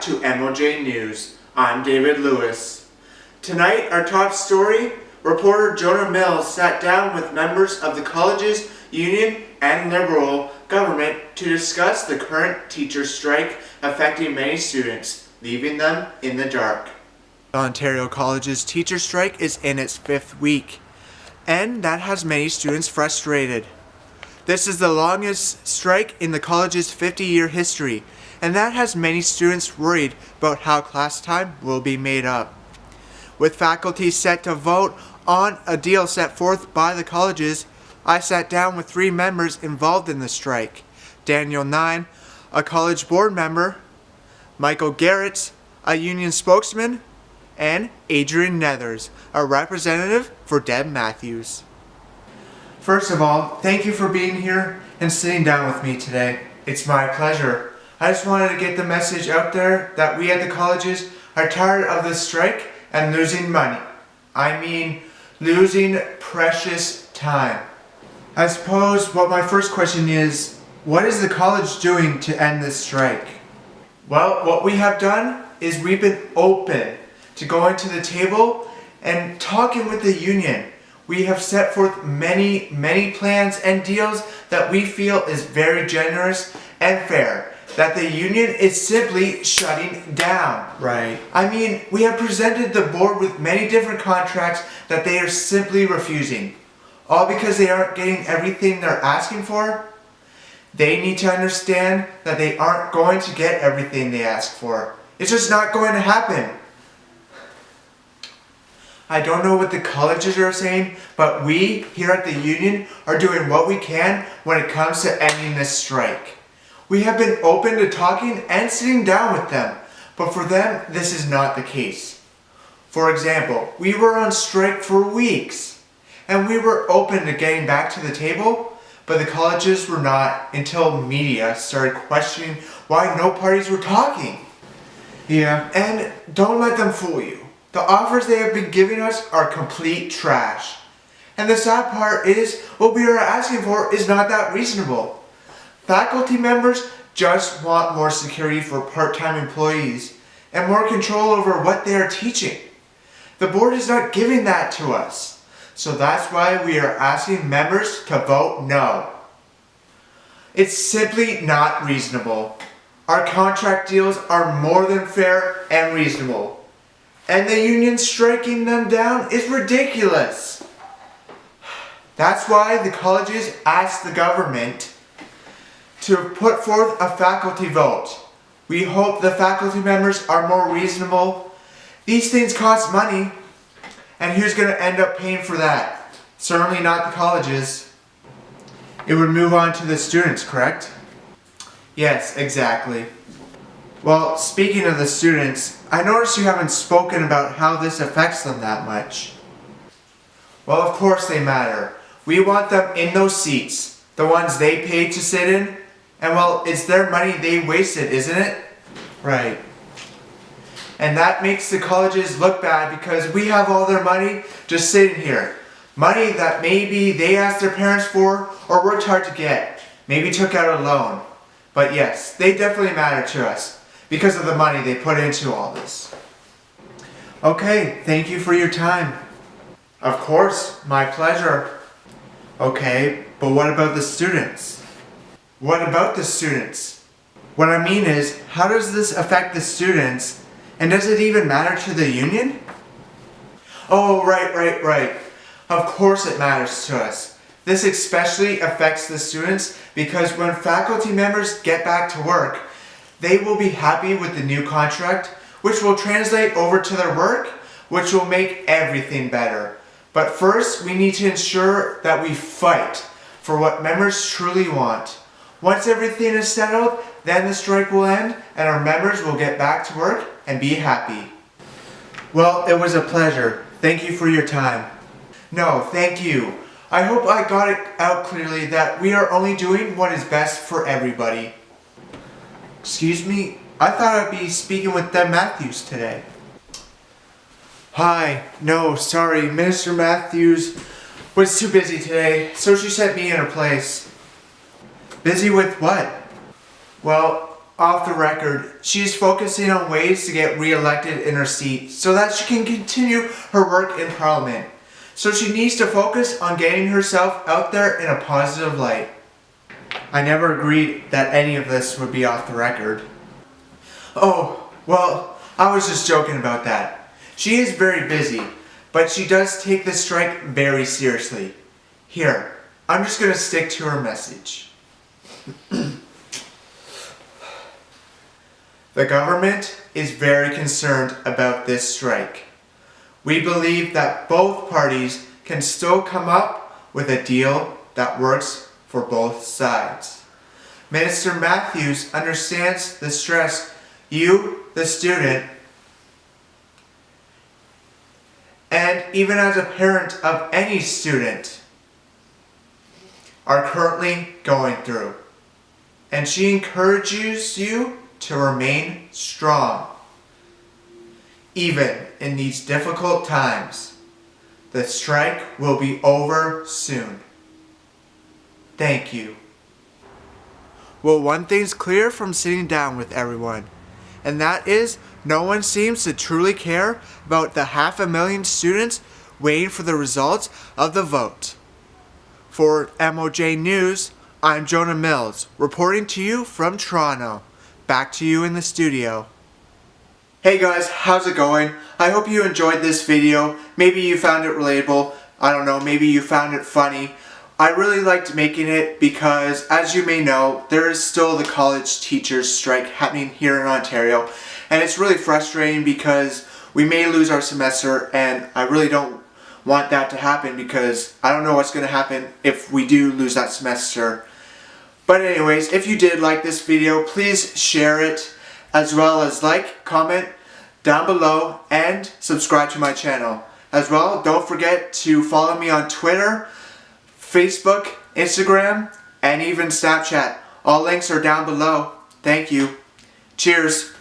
to MOJ News. I'm David Lewis. Tonight, our top story, reporter Jonah sat down with members of the college's union and Liberal government to discuss the current teacher strike affecting many students, leaving them in the dark. Ontario College's teacher strike is in its 5th week, and that has many students frustrated. This is the longest strike in the college's 50-year history, and that has many students worried about how class time will be made up. With faculty set to vote on a deal set forth by the colleges, I sat down with 3 members involved in the strike: Daniel Nine, a college board member, Michael Garrett, a union spokesman, and Adrian Nethers, a representative for Deb Matthews. First of all, thank you for being here and sitting down with me today. It's my pleasure. I just wanted to get the message out there that we at the colleges are tired of this strike and losing money. I mean, losing precious time. I suppose what my first question is, what is the college doing to end this strike? Well, what we have done is we've been open to going to the table and talking with the union. We have set forth many plans and deals that we feel is very generous and fair, that the union is simply shutting down. Right. I mean, we have presented the board with many different contracts that they are simply refusing. All because they aren't getting everything they're asking for? They need to understand that they aren't going to get everything they ask for. It's just not going to happen. I don't know what the colleges are saying, but we here at the union are doing what we can when it comes to ending this strike. We have been open to talking and sitting down with them, but for them, this is not the case. For example, we were on strike for weeks, and we were open to getting back to the table, but the colleges were not until media started questioning why no parties were talking. Yeah, and don't let them fool you. The offers they have been giving us are complete trash. And the sad part is, what we are asking for is not that reasonable. Faculty members just want more security for part-time employees and more control over what they are teaching. The board is not giving that to us. So that's why we are asking members to vote no. It's simply not reasonable. Our contract deals are more than fair and reasonable. And the union striking them down is ridiculous. That's why the colleges asked the government to put forth a faculty vote. We hope the faculty members are more reasonable. These things cost money, and who's going to end up paying for that? Certainly not the colleges. It would move on to the students, correct? Yes, exactly. Well, speaking of the students, I noticed you haven't spoken about how this affects them that much. Well, of course they matter. We want them in those seats, the ones they paid to sit in, and well, it's their money they wasted, isn't it? Right. And that makes the colleges look bad because we have all their money just sitting here. Money that maybe they asked their parents for or worked hard to get. Maybe took out a loan. But yes, they definitely matter to us because of the money they put into all this. Okay, thank you for your time. Of course, my pleasure. Okay, but what about the students? What about the students? What I mean is, how does this affect the students, and does it even matter to the union? Oh, right. Of course it matters to us. This especially affects the students because when faculty members get back to work, they will be happy with the new contract, which will translate over to their work, which will make everything better. But first, we need to ensure that we fight for what members truly want. Once everything is settled, then the strike will end and our members will get back to work and be happy. Well, it was a pleasure. Thank you for your time. No, thank you. I hope I got it out clearly that we are only doing what is best for everybody. Excuse me, I thought I'd be speaking with Deb Matthews today. Hi, no, sorry, Minister Matthews was too busy today, so she sent me in her place. Busy with what? Well, off the record, she's focusing on ways to get re-elected in her seat so that she can continue her work in Parliament. So she needs to focus on getting herself out there in a positive light. I never agreed that any of this would be off the record. Oh, well, I was just joking about that. She is very busy, but she does take this strike very seriously. Here, I'm just going to stick to her message. The government is very concerned about this strike. We believe that both parties can still come up with a deal that works for both sides. Minister Matthews understands the stress you, the student, and even as a parent of any student, are currently going through. And she encourages you to remain strong. Even in these difficult times, the strike will be over soon. Thank you. Well, one thing's clear from sitting down with everyone, and that is no one seems to truly care about the 500,000 students waiting for the results of the vote. For MOJ News, I'm Jonah Mills, reporting to you from Toronto. Back to you in the studio. Hey guys, how's it going? I hope you enjoyed this video. Maybe you found it relatable. I don't know, maybe you found it funny. I really liked making it because, as you may know, there is still the college teachers strike happening here in Ontario. And it's really frustrating because we may lose our semester, and I really don't want that to happen because I don't know what's going to happen if we do lose that semester. But anyways, if you did like this video, please share it, as well as like, comment down below, and subscribe to my channel. As well, don't forget to follow me on Twitter, Facebook, Instagram, and even Snapchat. All links are down below. Thank you. Cheers.